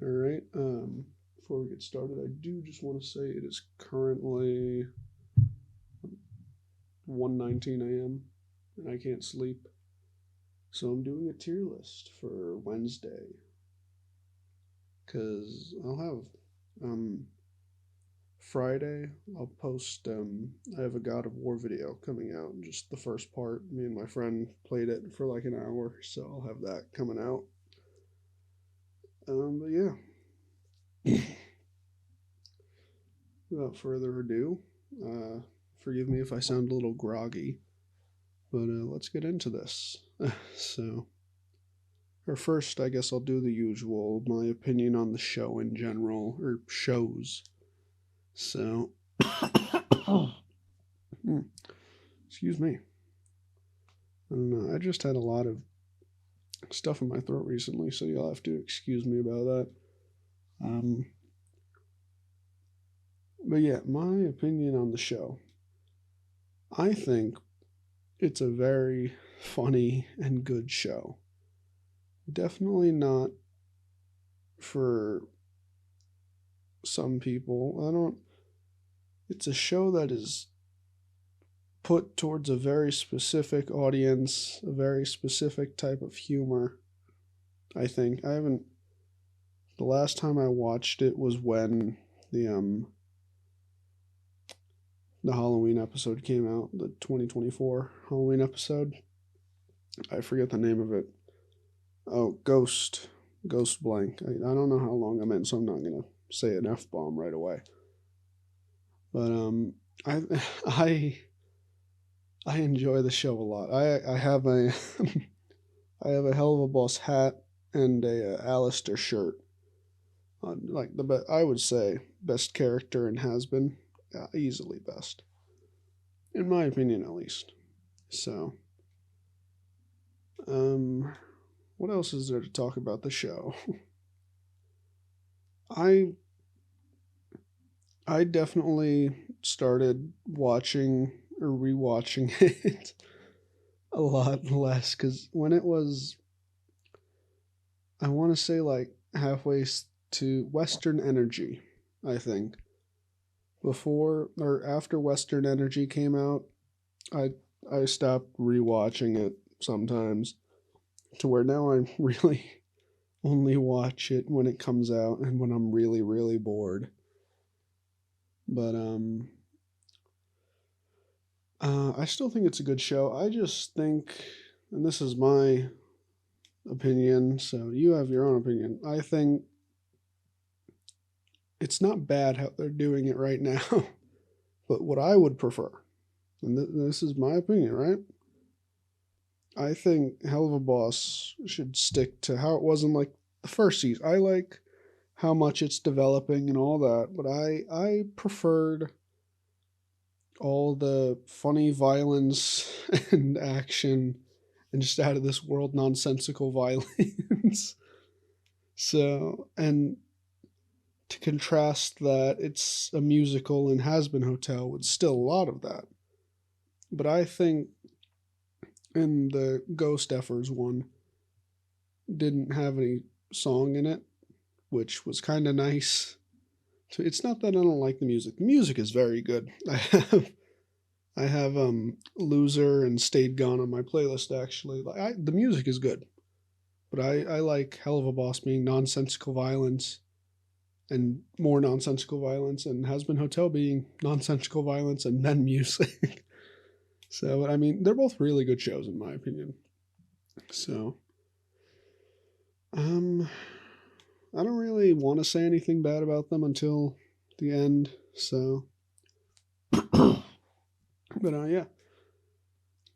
All right. Before we get started, I do just want to say it is currently 1:19 a.m. and I can't sleep. So I'm doing a tier list for Wednesday because I'll have Friday. I'll post. I have a God of War video coming out. Just the first part. Me and my friend played it for like an hour, so I'll have that coming out. But yeah. Without further ado, forgive me if I sound a little groggy, but let's get into this. So, or first, I guess I'll do the usual, my opinion on the show in general, or shows. So, excuse me. I don't know, I just had a lot of stuff in my throat recently, so you'll have to excuse me about that. But yeah, my opinion on the show. I think it's a very funny and good show. Definitely not for some people. It's a show that is put towards a very specific audience, a very specific type of humor. I think the last time I watched it was when the Halloween episode came out, the 2024 Halloween episode. I forget the name of it. Oh, Ghost blank. I don't know how long I'm in, so I'm not gonna say an F-bomb right away. But I I I enjoy the show a lot. I have a I have a Helluva Boss hat and a Alistair shirt. Like I would say best character in Hazbin, easily best, in my opinion at least. So, what else is there to talk about the show? I I definitely started watching or rewatching it a lot less because when it was, I want to say like halfway to Western Energy, I think. Before or after Western Energy came out, I I stopped rewatching it sometimes to where now I really only watch it when it comes out and when I'm really really bored. But I still think it's a good show. I just think, and this is my opinion, so you have your own opinion. I think it's not bad how they're doing it right now, but what I would prefer, and this is my opinion, right? I think Helluva Boss should stick to how it was in like the first season. I like how much it's developing and all that, but I preferred all the funny violence and action and just out of this world nonsensical violence. So, and to contrast that, it's a musical and Hazbin Hotel with still a lot of that. But I think in the Ghost Effers one, didn't have any song in it, which was kind of nice. So it's not that I don't like the music. The music is very good. I have Loser and Stayed Gone on my playlist actually. The music is good. But I like Helluva Boss being nonsensical violence and more nonsensical violence, and Hazbin Hotel being nonsensical violence and then music. So, I mean, they're both really good shows in my opinion. So, I don't really want to say anything bad about them until the end. So, but yeah.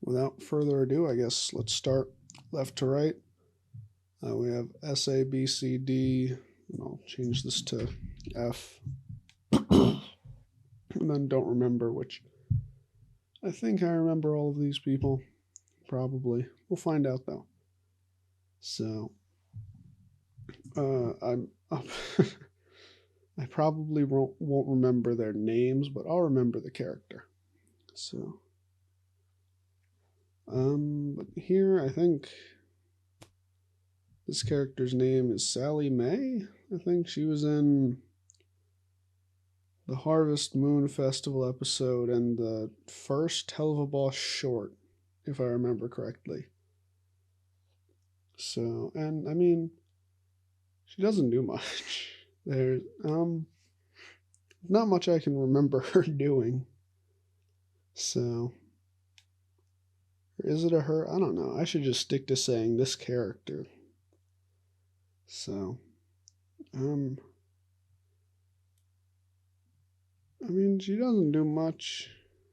Without further ado, I guess let's start left to right. We have S, A, B, C, D, and I'll change this to F. And then don't remember which. I think I remember all of these people. Probably. We'll find out though. So, I'm up. I probably won't remember their names, but I'll remember the character. So, but here I think this character's name is Sally Mae. I think she was in the Harvest Moon Festival episode and the first Helluva Boss short, if I remember correctly. So, and I mean, she doesn't do much. There's not much I can remember her doing. So, is it a her? I don't know. I should just stick to saying this character. So, I mean, she doesn't do much.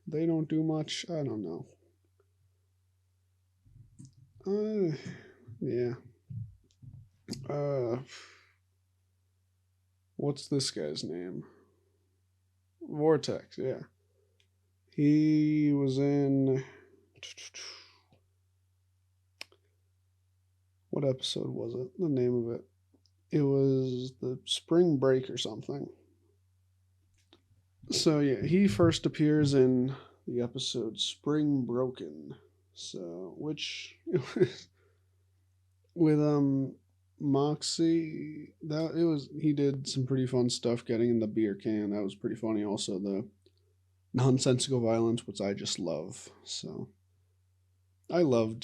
They don't do much. I don't know. Yeah. What's this guy's name? Vortex, yeah. He was in. What episode was it? The name of it. It was the Spring Break or something. So yeah, he first appears in the episode Spring Broken. So which with Moxie, that it was he did some pretty fun stuff getting in the beer can. That was pretty funny. Also the nonsensical violence, which I just love. So I love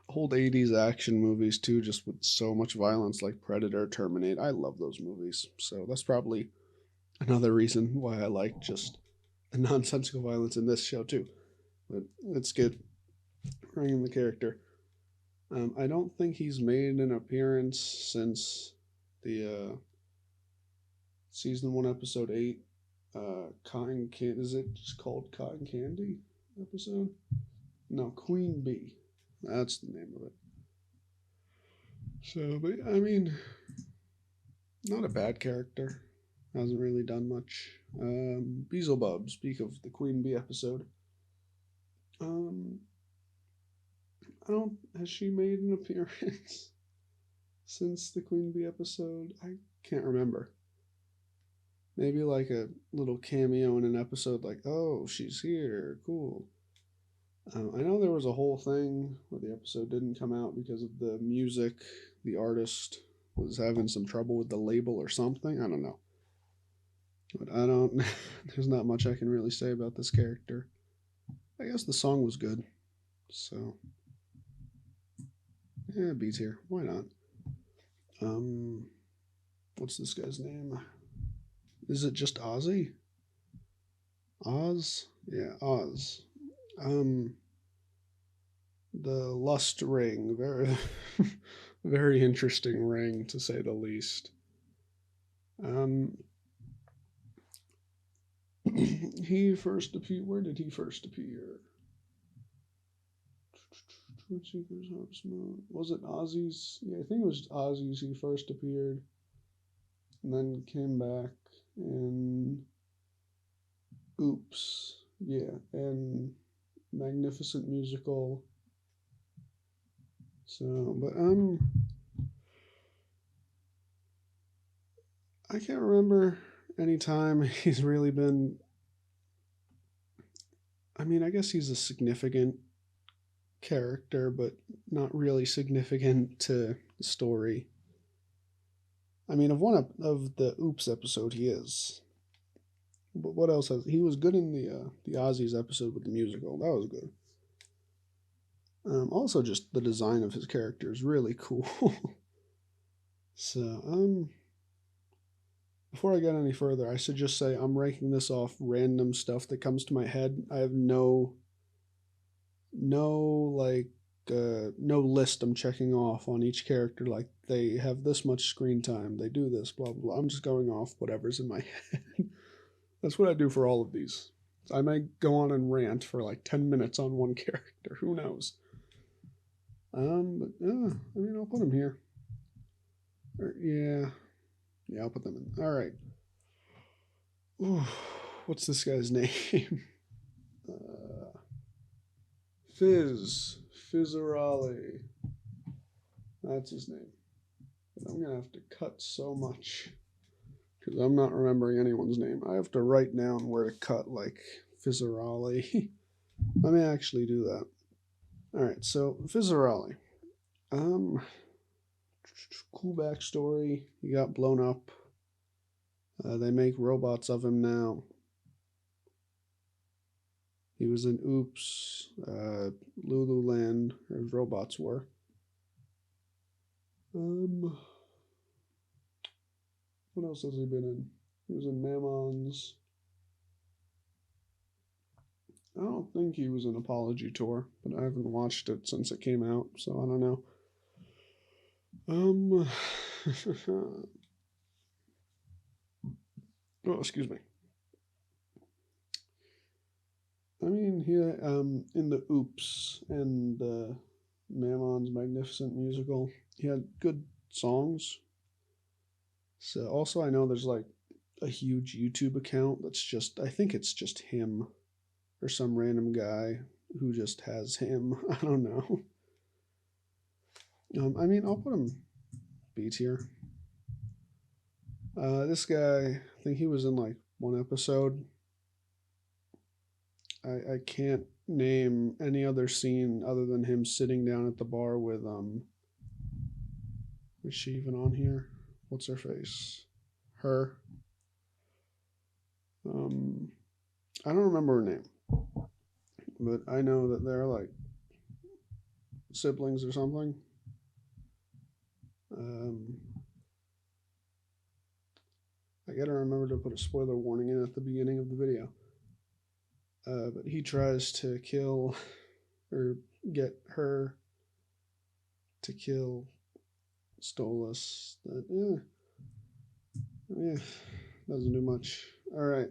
old 80s action movies too, just with so much violence like Predator, Terminator. I love those movies. So that's probably another reason why I like just the nonsensical violence in this show too. But it's good. Bringing the character. I don't think he's made an appearance since the season 1, episode 8. Cotton Candy. Is it just called Cotton Candy episode? No, Queen Bee. That's the name of it. So, but I mean, not a bad character. Hasn't really done much. Beelzebub, speak of the Queen Bee episode. I don't. Has she made an appearance since the Queen Bee episode? I can't remember. Maybe like a little cameo in an episode, like, oh, she's here, cool. I know there was a whole thing where the episode didn't come out because of the music. The artist was having some trouble with the label or something. I don't know. But I don't. There's not much I can really say about this character. I guess the song was good. So. Yeah, B's here. Why not? What's this guy's name? Is it just Ozzy? Oz? Yeah, Oz. The Lust Ring. Very, very interesting ring, to say the least. He first appeared. Where did he first appear? Was it Ozzy's? Yeah, I think it was Ozzy's. He first appeared, and then came back in Oops, yeah, and Magnificent Musical. So, but I can't remember any time he's really been. I mean, I guess he's a significant character, but not really significant to the story. I mean, of one of the Oops episode, he is. But what else has he was good in the Ozzy's episode with the musical? That was good. Also, just the design of his character is really cool. So, before I get any further, I should just say I'm ranking this off random stuff that comes to my head. I have no like no list I'm checking off on each character, like they have this much screen time, they do this, blah blah blah. I'm just going off whatever's in my head. That's what I do for all of these. I might go on and rant for like 10 minutes on one character. Who knows? But yeah, I mean, I'll put them here. Yeah, I'll put them in. All right. Ooh, what's this guy's name? Fizzarali. That's his name. But I'm gonna have to cut so much because I'm not remembering anyone's name. I have to write down where to cut, like Fizzarali. Let me actually do that. All right, so Fizzarali. Cool backstory. He got blown up. They make robots of him now. He was in Oops, Lululand, or robots were. What else has he been in? He was in Mammons. I don't think he was in Apology Tour, but I haven't watched it since it came out, so I don't know. Oh, excuse me. I mean, here, in the Oops and the Mammon's Magnificent Musical, he had good songs. So, also, I know there's like a huge YouTube account that's just, I think it's just him or some random guy who just has him. I don't know. I mean, I'll put him B tier. This guy, I think he was in like one episode. I can't name any other scene other than him sitting down at the bar with is she even on here? What's her face? Her. I don't remember her name, but I know that they're like siblings or something. I gotta remember to put a spoiler warning in at the beginning of the video. But he tries to kill or get her to kill Stolas. That doesn't do much. All right,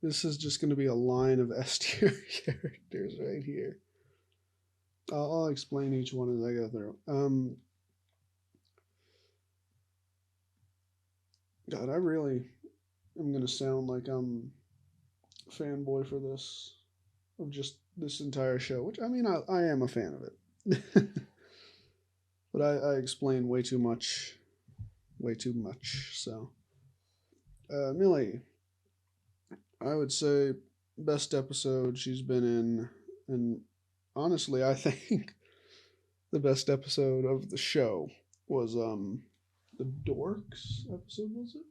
this is just going to be a line of S tier characters right here. I'll explain each one as I go through. God, I really am going to sound like I'm a fanboy for this, of just this entire show, which I mean, I am a fan of it. But I explain way too much. So, Millie, I would say best episode she's been in, and honestly, I think the best episode of the show was the Dorks episode, was it?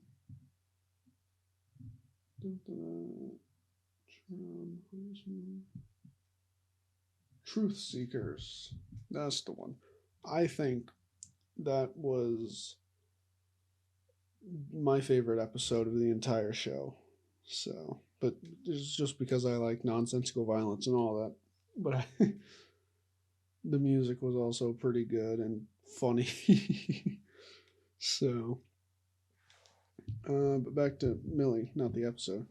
Truth Seekers. That's the one. I think that was my favorite episode of the entire show. So, but it's just because I like nonsensical violence and all that. But the music was also pretty good and funny. So, but back to Millie, not the episode.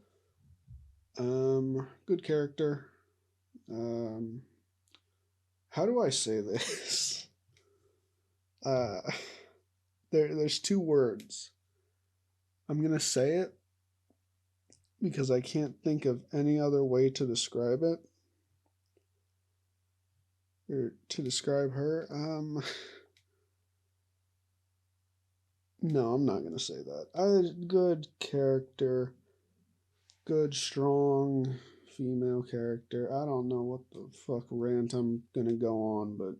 Good character. How do I say this? There's two words. I'm gonna say it because I can't think of any other way to describe it or to describe her. No, I'm not gonna say that. Good character, good strong female character. I don't know what the fuck rant I'm gonna go on, but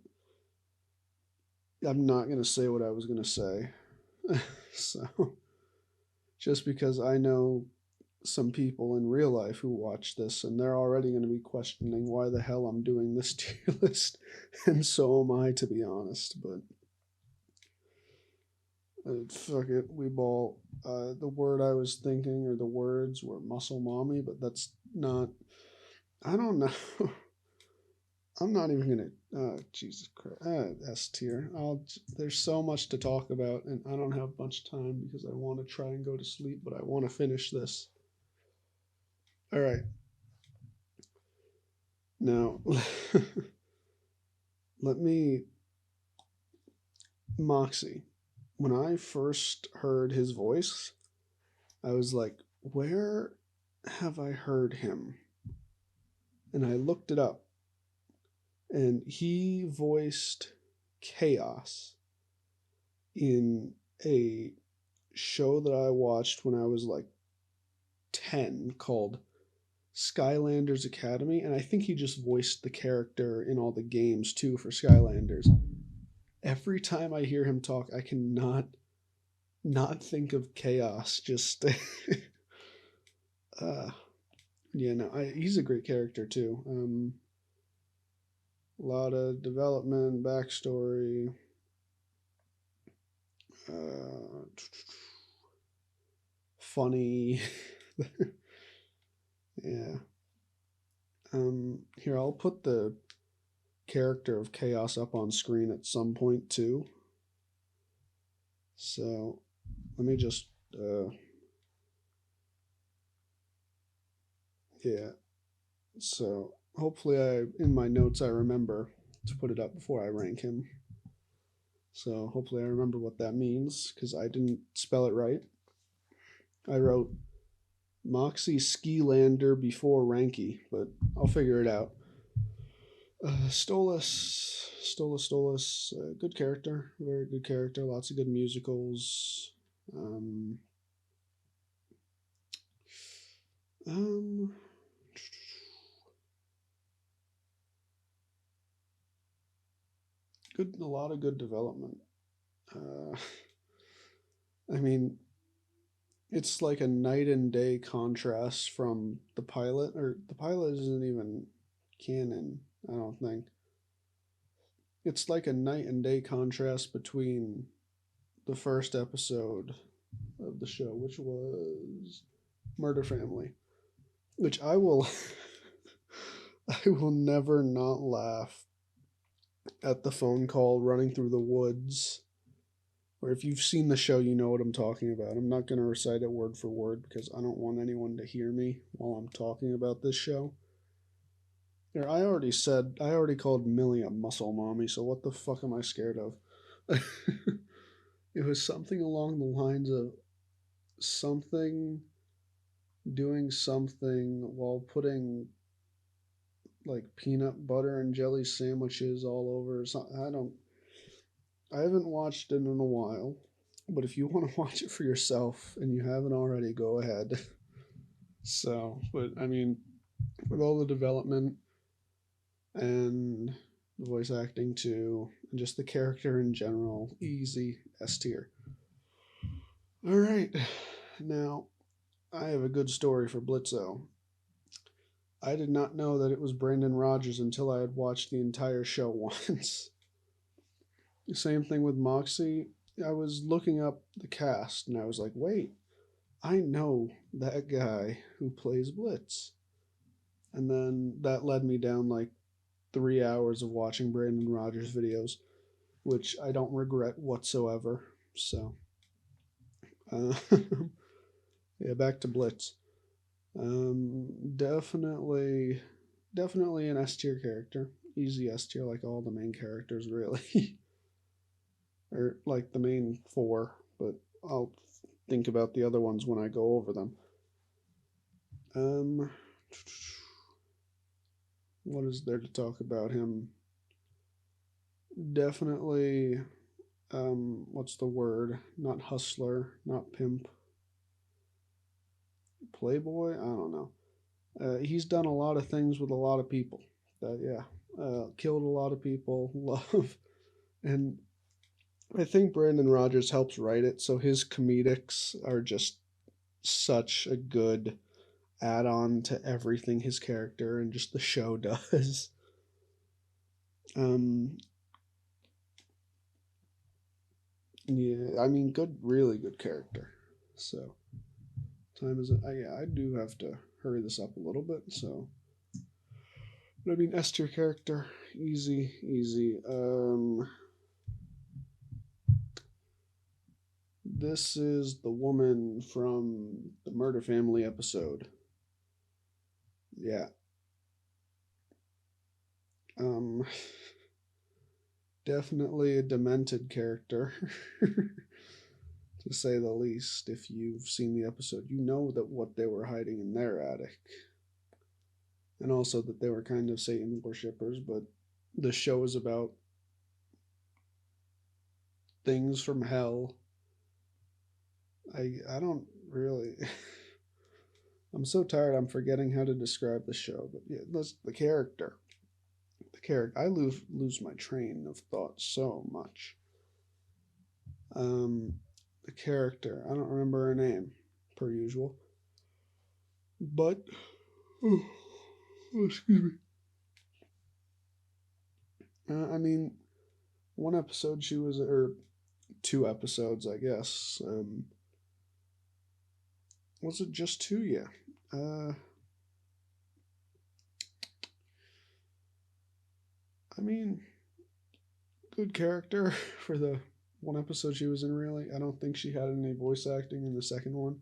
I'm not gonna say what I was gonna say. So, just because I know some people in real life who watch this and they're already going to be questioning why the hell I'm doing this tier list, and so am I, to be honest. But fuck it, we ball. The word I was thinking, or the words, were muscle mommy, but that's not. I don't know. I'm not even gonna. Jesus Christ, S tier. There's so much to talk about, and I don't have much time because I want to try and go to sleep, but I want to finish this. All right. Now, let me. Moxie. When I first heard his voice, I was like, where have I heard him? And I looked it up. And he voiced Chaos in a show that I watched when I was like 10 called Skylanders Academy. And I think he just voiced the character in all the games too for Skylanders. Every time I hear him talk, I cannot not think of chaos. Just uh, yeah, no, he's a great character too. A lot of development, backstory. Uh, Funny. Yeah. Here, I'll put the character of Chaos up on screen at some point too. So let me just, yeah. So hopefully, in my notes I remember to put it up before I rank him. So hopefully I remember what that means because I didn't spell it right. I wrote Moxie Skilander before Ranky, but I'll figure it out. Stolas, good character, very good character. Lots of good musicals. Um, um, a lot of good development. Uh, I mean, it's like a night and day contrast from the pilot, or the pilot isn't even canon, I don't think. It's like a night and day contrast between the first episode of the show, which was Murder Family, which I will I will never not laugh at the phone call running through the woods. Or if you've seen the show, you know what I'm talking about. I'm not going to recite it word for word because I don't want anyone to hear me while I'm talking about this show. There, I already called Millie a muscle mommy, so what the fuck am I scared of? It was something along the lines of something doing something while putting like peanut butter and jelly sandwiches all over. I haven't watched it in a while, but if you want to watch it for yourself and you haven't already, go ahead. So, but I mean, with all the development and the voice acting too, and just the character in general, easy S tier. All right, now I have a good story for Blitzo. I did not know that it was Brandon Rogers until I had watched the entire show once. Same thing with Moxie. I was looking up the cast and I was like, wait, I know that guy who plays Blitz. And then that led me down like 3 hours of watching Brandon Rogers videos, which I don't regret whatsoever. So, uh, yeah, back to Blitz. Definitely, definitely an S tier character. Easy S tier, like all the main characters, really. Or like the main four, but I'll think about the other ones when I go over them. Um, what is there to talk about him? Definitely, what's the word? Not hustler, not pimp. Playboy? I don't know. He's done a lot of things with a lot of people. Yeah, killed a lot of people. Love, and I think Brandon Rogers helps write it, so his comedics are just such a good add-on to everything his character and just the show does. Um, yeah, I mean, good, really good character. So time is, yeah, I do have to hurry this up a little bit. So, but I mean, S tier character, easy, easy. This is the woman from the Murder Family episode. Yeah. Um, Definitely a demented character, to say the least. If you've seen the episode, you know that what they were hiding in their attic, and also that they were kind of Satan worshippers. But the show is about things from hell. I don't really. I'm so tired. I'm forgetting how to describe the show. But yeah, that's the character. The the character. I lose my train of thought so much. The character. I don't remember her name, per usual. But oh, excuse me. I mean, one episode she was, or 2 episodes, I guess. Was it just 2? Yeah. I mean, good character for the one episode she was in, really. I don't think she had any voice acting in the second one.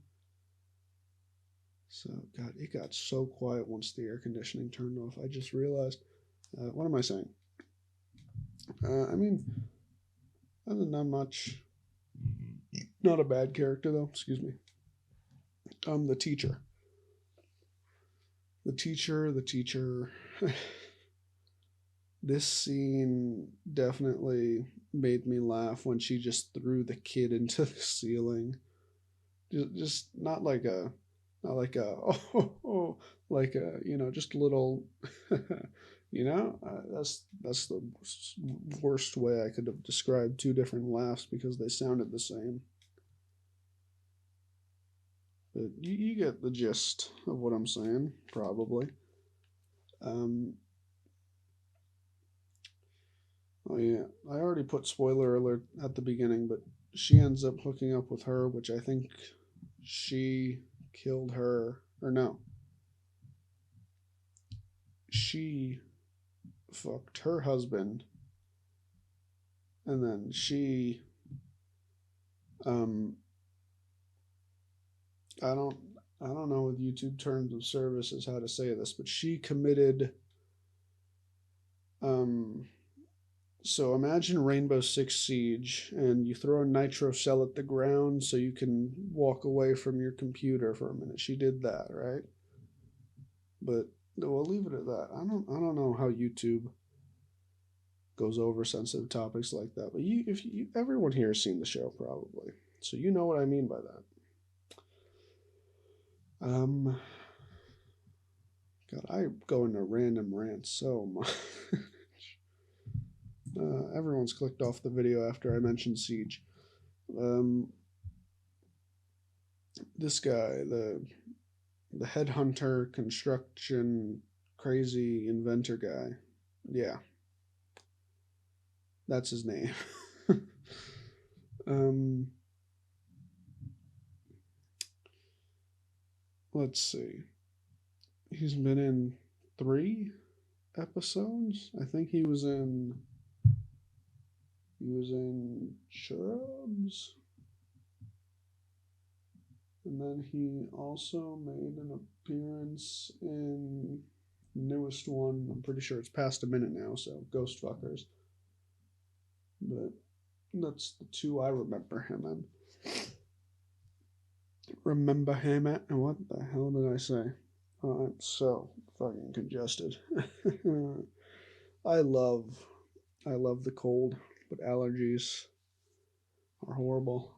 So, God, it got so quiet once the air conditioning turned off. I just realized. What am I saying? I mean, other than not much. Not a bad character, though. Excuse me. The teacher. The teacher. This scene definitely made me laugh when she just threw the kid into the ceiling. Just not like a like a just a little that's the worst way I could have described 2 different laughs because they sounded the same. But you get the gist of what I'm saying, probably. Um, oh yeah, I already put spoiler alert at the beginning, but she ends up hooking up with her, which I think she killed her, or no, she fucked her husband, and then she, um, I don't, I don't know with YouTube terms of services how to say this, but she committed, um, so imagine Rainbow Six Siege, and you throw a nitro cell at the ground so you can walk away from your computer for a minute. She did that, right? But we'll leave it at that. I don't know how YouTube goes over sensitive topics like that. But if you, everyone here has seen the show probably, so you know what I mean by that. God, I go into random rants so much. Everyone's clicked off the video after I mentioned Siege. This guy, the headhunter, construction, crazy inventor guy. Yeah, that's his name. um, let's see. He's been in 3 episodes. I think he was in Cherubs. And then he also made an appearance in newest one. I'm pretty sure it's past a minute now, so Ghost Fuckers. But that's the 2 I remember him in. Remember him at? What the hell did I say? I'm so fucking congested. I love the cold, but allergies are horrible.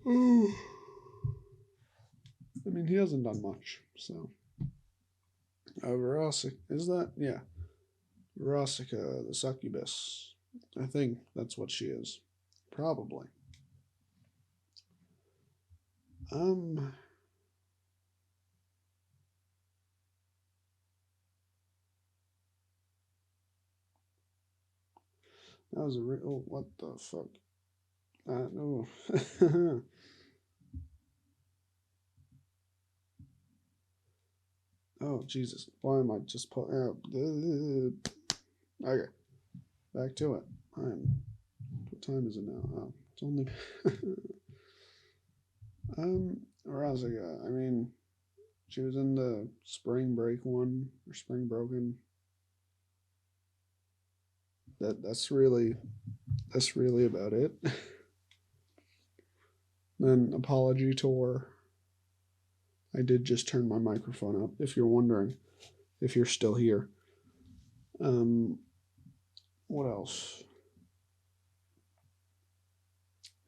I mean, he hasn't done much, so. Verosica, is that? Yeah. Verosica, the succubus. I think that's what she is. Probably. That was a real. Oh, what the fuck? No. Oh, Jesus. Why am I just putting. Okay. Back to it. What time is it now? Oh, it's only. Razika. I mean, she was in the Spring Break one, or Spring Broken. That's really about it. Then Apology Tour. I did just turn my microphone up, if you're wondering, if you're still here. What else?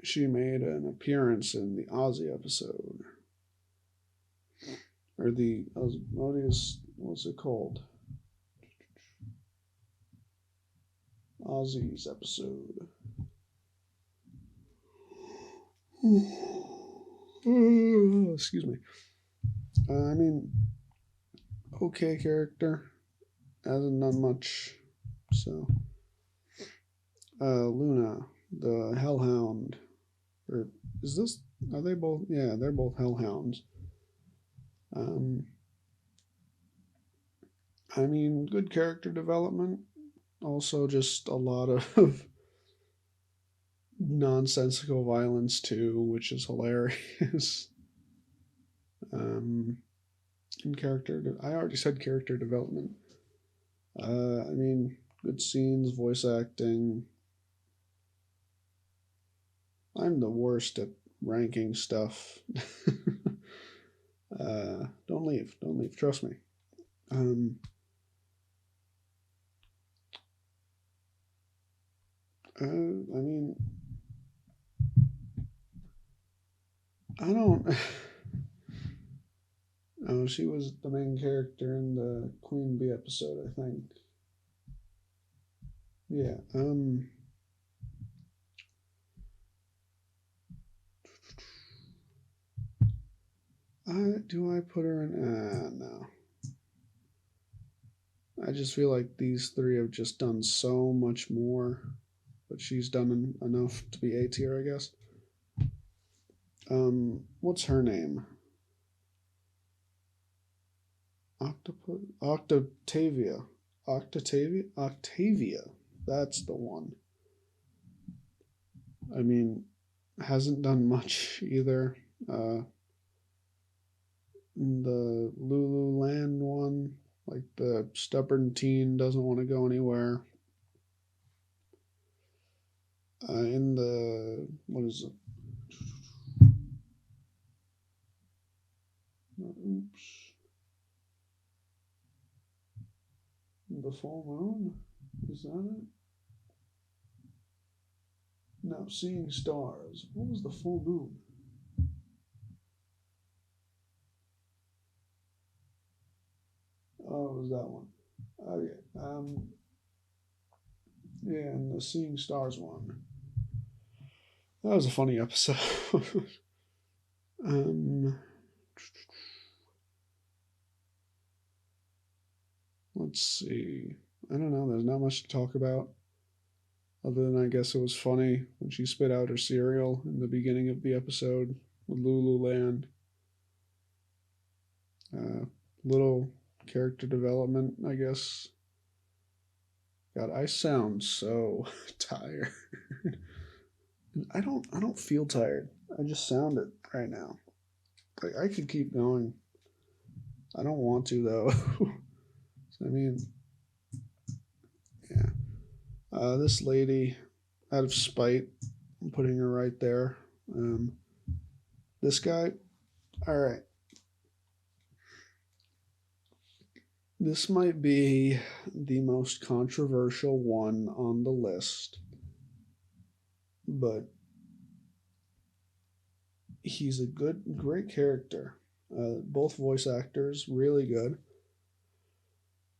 She made an appearance in the Ozzy episode. Or the Osmodeus, what's it called? Ozzy's episode. Excuse me. I mean, okay character. Hasn't done much. So, Luna, the Hellhound. Or is this? Are they both? Yeah, they're both Hellhounds. I mean, good character development. Also, just a lot of nonsensical violence too, which is hilarious. And character, I already said character development. I mean, good scenes, voice acting. I'm the worst at ranking stuff. Don't leave, trust me. I mean, I don't. Oh, she was the main character in the Queen Bee episode, I think. Yeah. Do I put her in? No. I just feel like these three have just done so much more, but she's done enough to be A tier, I guess. What's her name? Octavia. Octavia. That's the one. I mean, hasn't done much either. The Lululand one, like the stubborn teen doesn't want to go anywhere. In the, what is it? Oops. The full moon? Is that it? No, seeing stars. What was the full moon? Oh, it was that one. Okay. Yeah, and the seeing stars one. That was a funny episode. Let's see. I don't know. There's not much to talk about. Other than I guess it was funny when she spit out her cereal in the beginning of the episode with Lululand. Little character development, I guess. God, I sound so tired. I don't feel tired. I just sound it right now. Like I could keep going. I don't want to though. I mean, yeah. This lady, out of spite, I'm putting her right there. This guy, all right. This might be the most controversial one on the list, but he's a great character. Both voice actors, really good.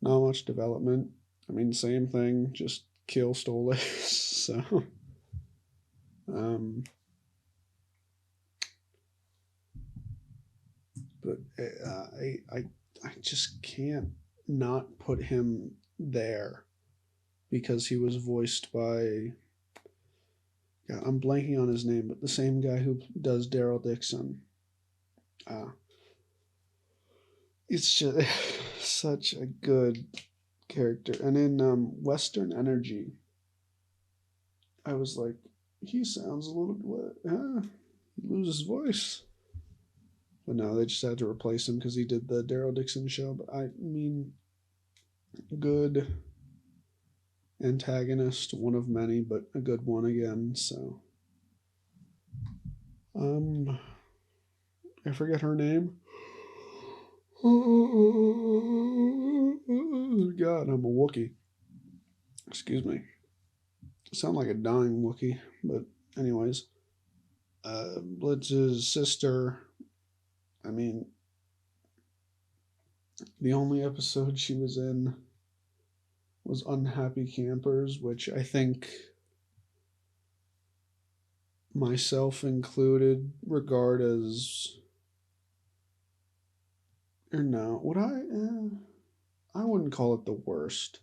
Not much development. I mean, same thing, just kill Stolas. So, but I just can't not put him there because he was voiced by. Yeah, I'm blanking on his name, but the same guy who does Daryl Dixon. It's just such a good character. And in Western Energy, I was like, he sounds a little he loses voice. But no, they just had to replace him because he did the Daryl Dixon show. But I mean, good antagonist, one of many, but a good one again. So, I forget her name. God, I'm a Wookiee. Excuse me. I sound like a dying Wookiee, but anyways. Blitz's sister. I mean, the only episode she was in was Unhappy Campers, which I think myself included regard as, or no, would I wouldn't call it the worst,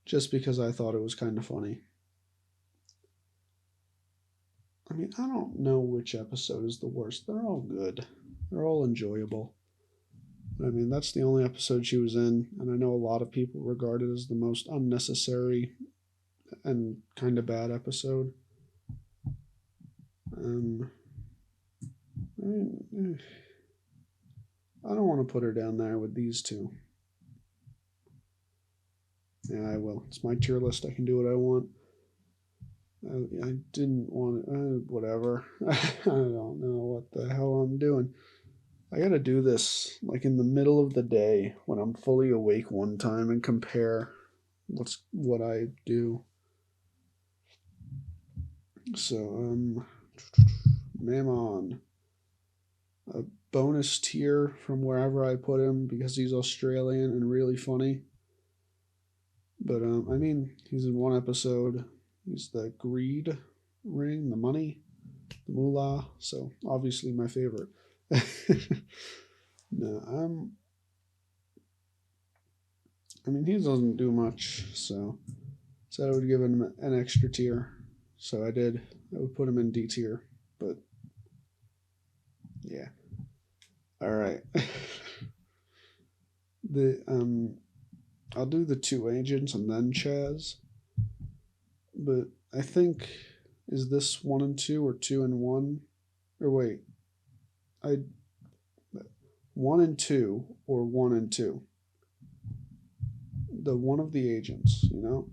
just because I thought it was kind of funny. I mean, I don't know which episode is the worst. They're all good. They're all enjoyable. I mean, that's the only episode she was in, and I know a lot of people regard it as the most unnecessary and kind of bad episode. I mean, I don't want to put her down there with these two. Yeah, I will. It's my tier list. I can do what I want. I didn't want it. Whatever. I don't know what the hell I'm doing. I gotta do this like in the middle of the day when I'm fully awake one time and compare what I do. So, Mammon. A bonus tier from wherever I put him because he's Australian and really funny. But I mean, he's in one episode. He's the greed ring, the money, the moolah. So obviously my favorite. No, I mean, he doesn't do much, so said I would give him an extra tier. So I did. I would put him in D tier, but yeah. All right. I'll do the two agents and then Chaz. But I think, is this 1 and 2 or 2 and 1? Or wait, 1 and 2 or 1 and 2. The one of the agents, you know.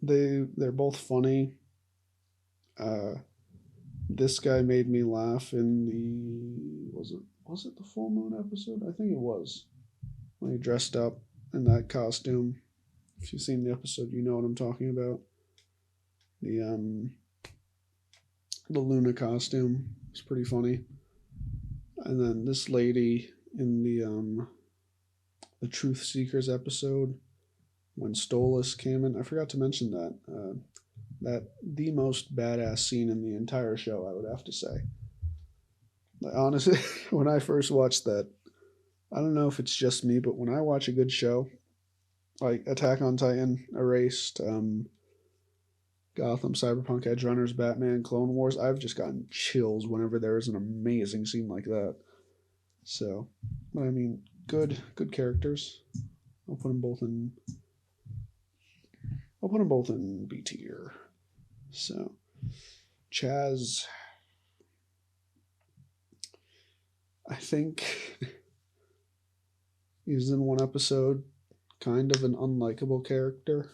They're both funny. This guy made me laugh in the was it the full moon episode? I think it was when he dressed up in that costume. If you've seen the episode, you know what I'm talking about. The Luna costume was pretty funny. And then this lady in the Truth Seekers episode when Stolas came in. I forgot to mention that. That the most badass scene in the entire show, I would have to say. Like, honestly, when I first watched that, I don't know if it's just me, but when I watch a good show, like Attack on Titan, Erased, Gotham, Cyberpunk, Edge Runners, Batman, Clone Wars, I've just gotten chills whenever there is an amazing scene like that. So, but I mean, good characters. I'll put them both in B tier. So, Chaz, I think he's in one episode, kind of an unlikable character.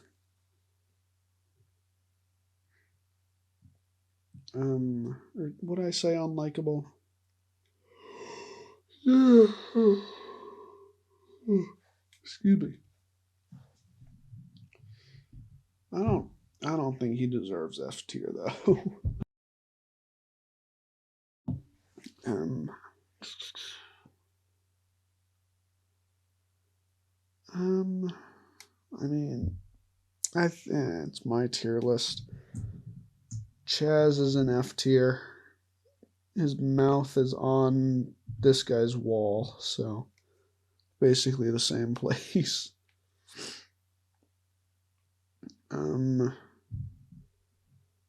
Or would I say unlikable? Excuse me. I don't think he deserves F tier though. I mean, it's my tier list. Chaz is an F tier. His mouth is on this guy's wall, so basically the same place.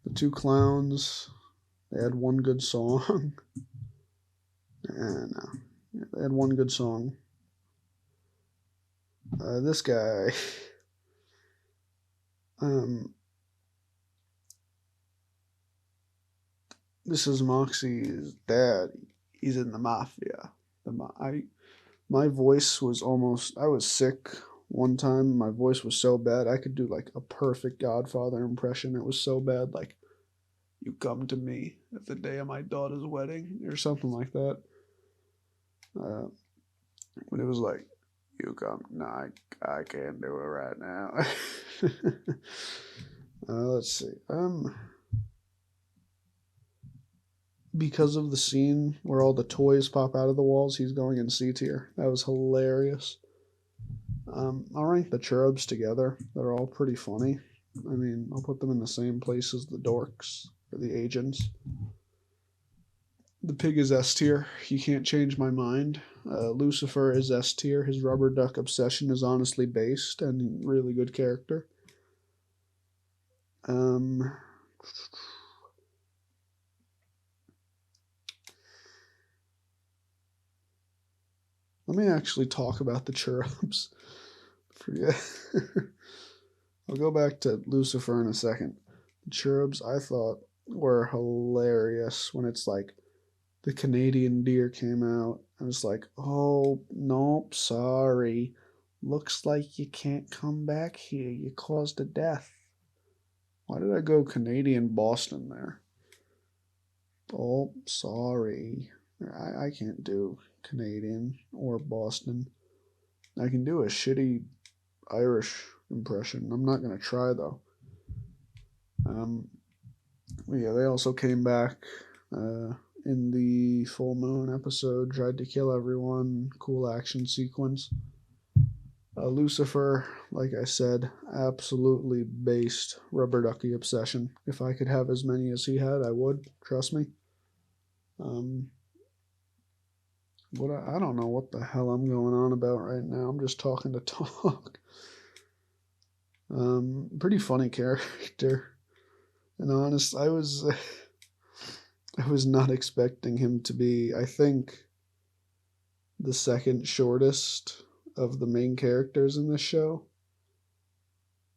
The two clowns, they had one good song. No, they had one good song. This guy, this is Moxie's dad. He's in the mafia. My voice was almost. I was sick one time. My voice was so bad I could do like a perfect Godfather impression. It was so bad, like, "You come to me at the day of my daughter's wedding," or something like that. But it was like, "You come." No, I can't do it right now. Let's see. Because of the scene where all the toys pop out of the walls, he's going in C tier. That was hilarious. I'll rank the cherubs together. They're all pretty funny. I mean, I'll put them in the same place as the dorks or the agents. The pig is S tier. You can't change my mind. Lucifer is S tier. His rubber duck obsession is honestly based and really good character. Let me actually talk about the cherubs. Forget. I'll go back to Lucifer in a second. The cherubs I thought were hilarious when it's like the Canadian deer came out. I was like, oh, nope, sorry. Looks like you can't come back here. You caused a death. Why did I go Canadian Boston there? Oh, sorry. I can't do Canadian or Boston. I can do a shitty Irish impression. I'm not going to try, though. Yeah, they also came back in the full moon episode, tried to kill everyone, cool action sequence. Lucifer, like I said, absolutely based rubber ducky obsession. If I could have as many as he had, I would, trust me. I don't know what the hell I'm going on about right now. I'm just talking to talk. Pretty funny character. And honest, I was not expecting him to be, I think, the second shortest of the main characters in this show.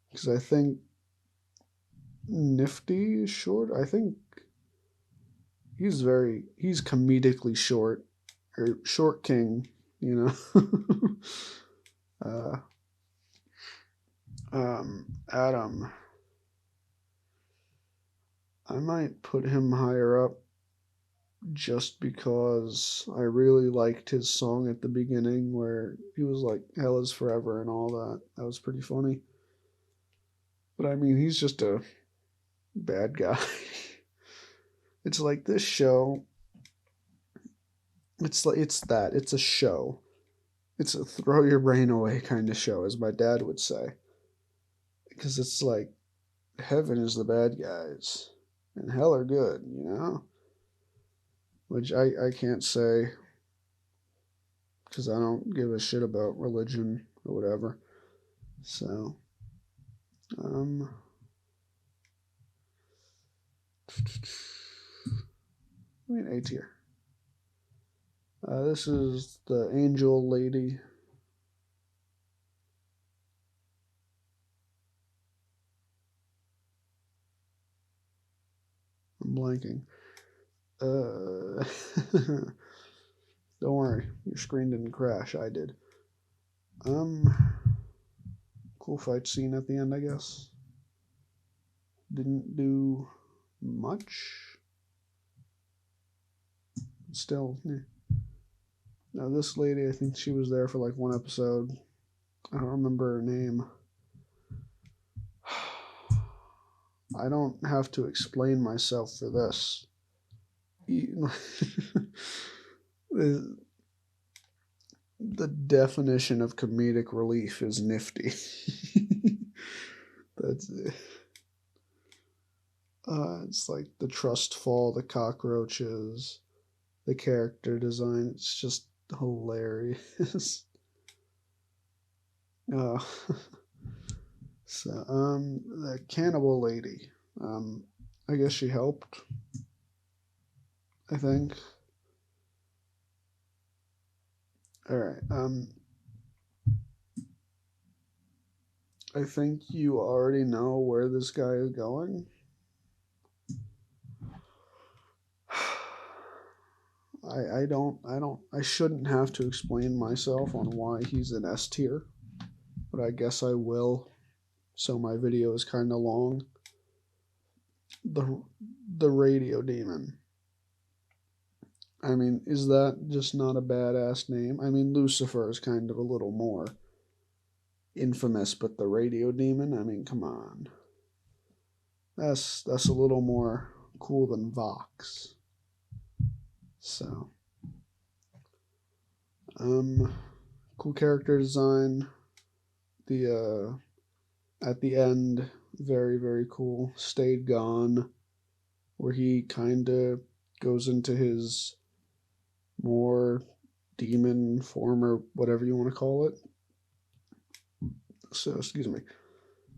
Because I think Nifty is short. I think he's comedically short. Or short king, you know. Adam. I might put him higher up just because I really liked his song at the beginning where he was like, hell is forever and all that. That was pretty funny. But I mean, he's just a bad guy. It's like this show. It's a show. It's a throw your brain away kind of show, as my dad would say. Because it's like heaven is the bad guys and hell are good, you know? Which I can't say because I don't give a shit about religion or whatever. So, I mean, A tier. This is the angel lady. I'm blanking. Don't worry, your screen didn't crash. I did. Cool fight scene at the end, I guess. Didn't do much. Still, yeah. Now this lady, I think she was there for like one episode. I don't remember her name. I don't have to explain myself for this. The definition of comedic relief is nifty. That's it. It's like the trust fall, the cockroaches, the character design. It's just hilarious. uh, the cannibal lady. I guess she helped. I think. All right. I think you already know where this guy is going. I shouldn't have to explain myself on why he's an S tier, but I guess I will. So my video is kind of long. The radio demon. I mean, is that just not a badass name? I mean, Lucifer is kind of a little more infamous, but the radio demon, I mean, come on. That's a little more cool than Vox. So, cool character design. The at the end, very, very cool. Stayed Gone, where he kind of goes into his more demon form or whatever you want to call it. So, excuse me.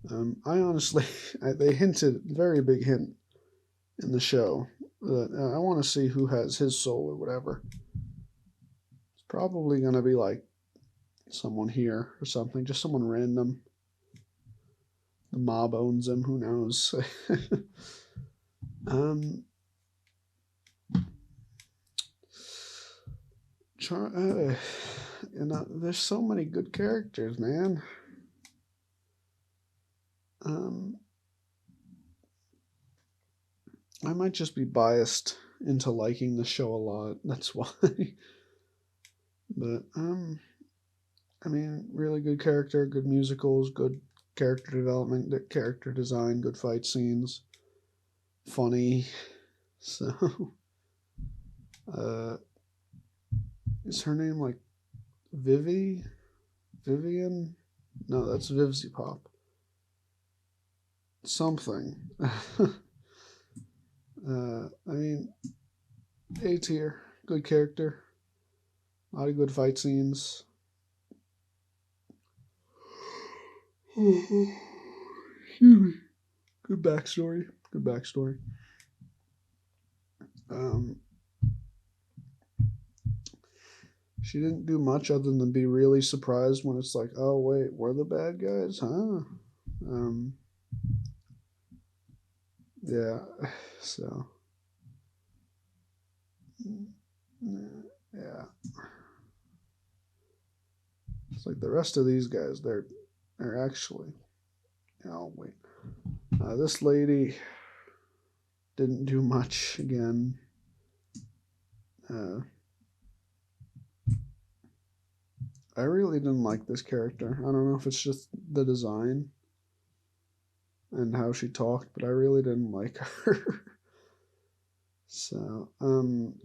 I honestly, they hinted, very big hint in the show that I want to see who has his soul or whatever. It's probably going to be like someone here or something, just someone random. The mob owns him, who knows? um, there's so many good characters, man. I might just be biased into liking the show a lot. That's why. But I mean, really good character, good musicals, good character development, good character design, good fight scenes, funny. So, is her name like Vivian? No, that's Vivzy Pop. Something. I mean, A tier, good character, a lot of good fight scenes. Excuse me. Good backstory. Good backstory. She didn't do much other than be really surprised when it's like, oh wait, we're the bad guys, huh? Yeah. So. Yeah. It's like the rest of these guys, they're actually. Oh wait. This lady didn't do much again. I really didn't like this character. I don't know if it's just the design and how she talked, but I really didn't like her. So,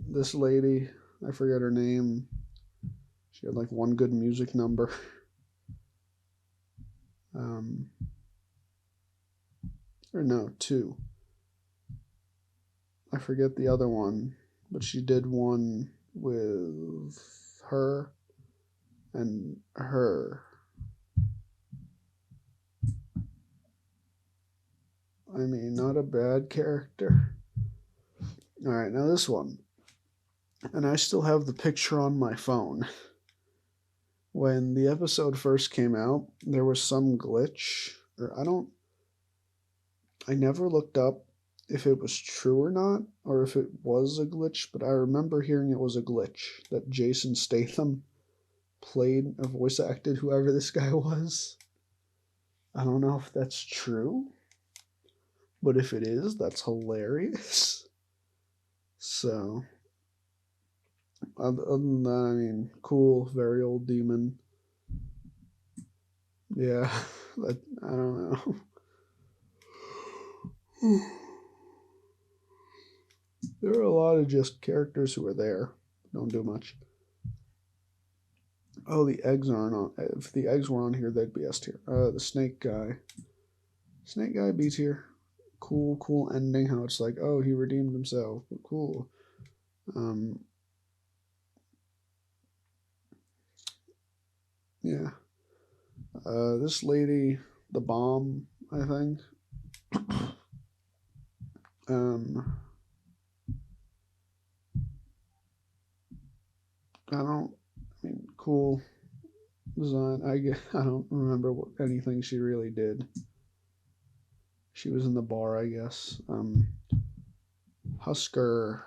this lady, I forget her name. She had like one good music number. Or no, two. I forget the other one, but she did one with her and her. I mean, not a bad character. All right, now this one. And I still have the picture on my phone. When the episode first came out, there was some glitch, or I never looked up if it was true or not, or if it was a glitch, but I remember hearing it was a glitch, that Jason Statham played or voice acted whoever this guy was. I don't know if that's true, but if it is, that's hilarious. So, other than that, I mean, cool, very old demon. Yeah, I don't know. There are a lot of just characters who are there, don't do much. Oh, the eggs aren't on. If the eggs were on here, they'd be S tier. The snake guy. Snake guy B tier. Cool ending. How it's like, oh, he redeemed himself. Cool. Yeah. This lady, the bomb, I think. I mean, cool design. I don't remember anything she really did. She was in the bar, I guess. Husker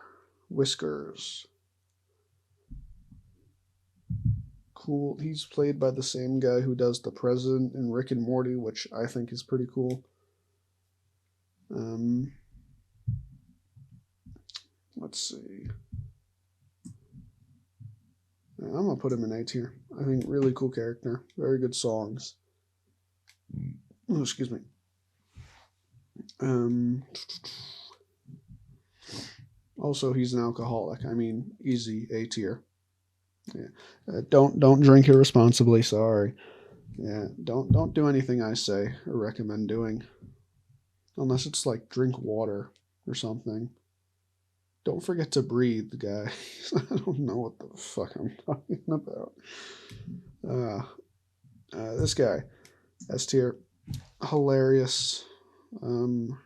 Whiskers. Cool. He's played by the same guy who does the president in Rick and Morty, which I think is pretty cool. Let's see. I'm gonna put him in A tier. I think really cool character, very good songs. Oh, excuse me. Also, he's an alcoholic. I mean, easy A tier. Yeah. Don't drink irresponsibly. Sorry. Yeah, don't do anything I say or recommend doing. Unless it's like drink water or something. Don't forget to breathe, guys. I don't know what the fuck I'm talking about. This guy, S tier, hilarious. Um,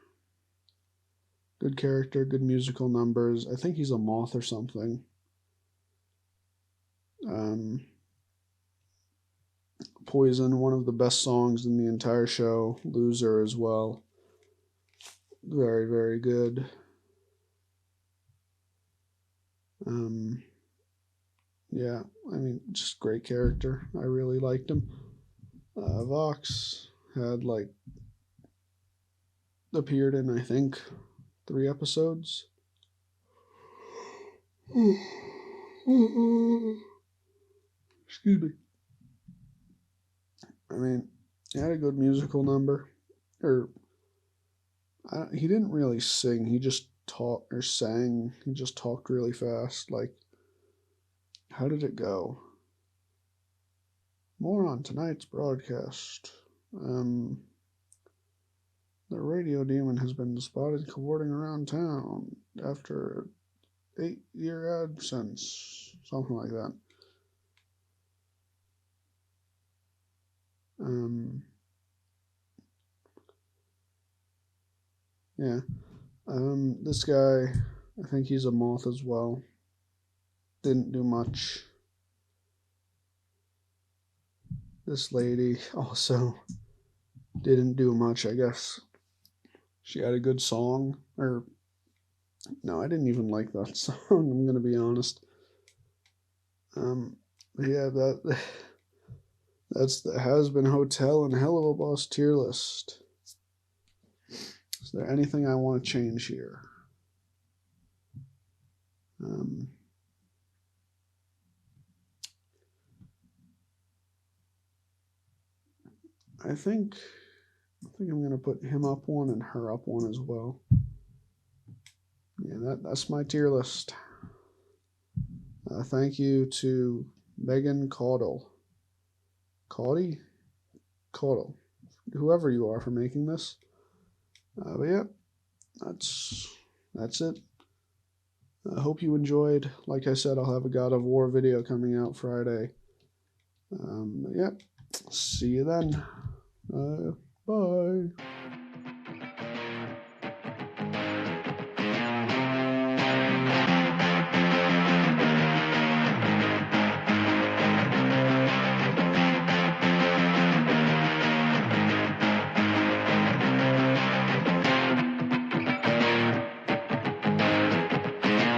Good character, good musical numbers. I think he's a moth or something. Um, Poison, one of the best songs in the entire show. Loser as well. Very, very good. Yeah, I mean, just great character. I really liked him. Vox had like appeared in, I think, 3 episodes. Excuse me. I mean, he had a good musical number. Or he didn't really sing. He just talked or sang. He just talked really fast. Like, how did it go? More on tonight's broadcast. The radio demon has been spotted cavorting around town after 8-year absence. Something like that. Yeah. This guy, I think he's a moth as well. Didn't do much. This lady also didn't do much, I guess. She had a good song, or no, I didn't even like that song, I'm gonna be honest. Yeah, that's the Hazbin Hotel and Helluva Boss tier list. Is there anything I want to change here? I think I'm gonna put him up one and her up one as well. Yeah, that's my tier list. Thank you to Megan Caudle. Caudle. Whoever you are for making this. But yeah, that's it. I hope you enjoyed. Like I said, I'll have a God of War video coming out Friday. Yeah, see you then. Bye.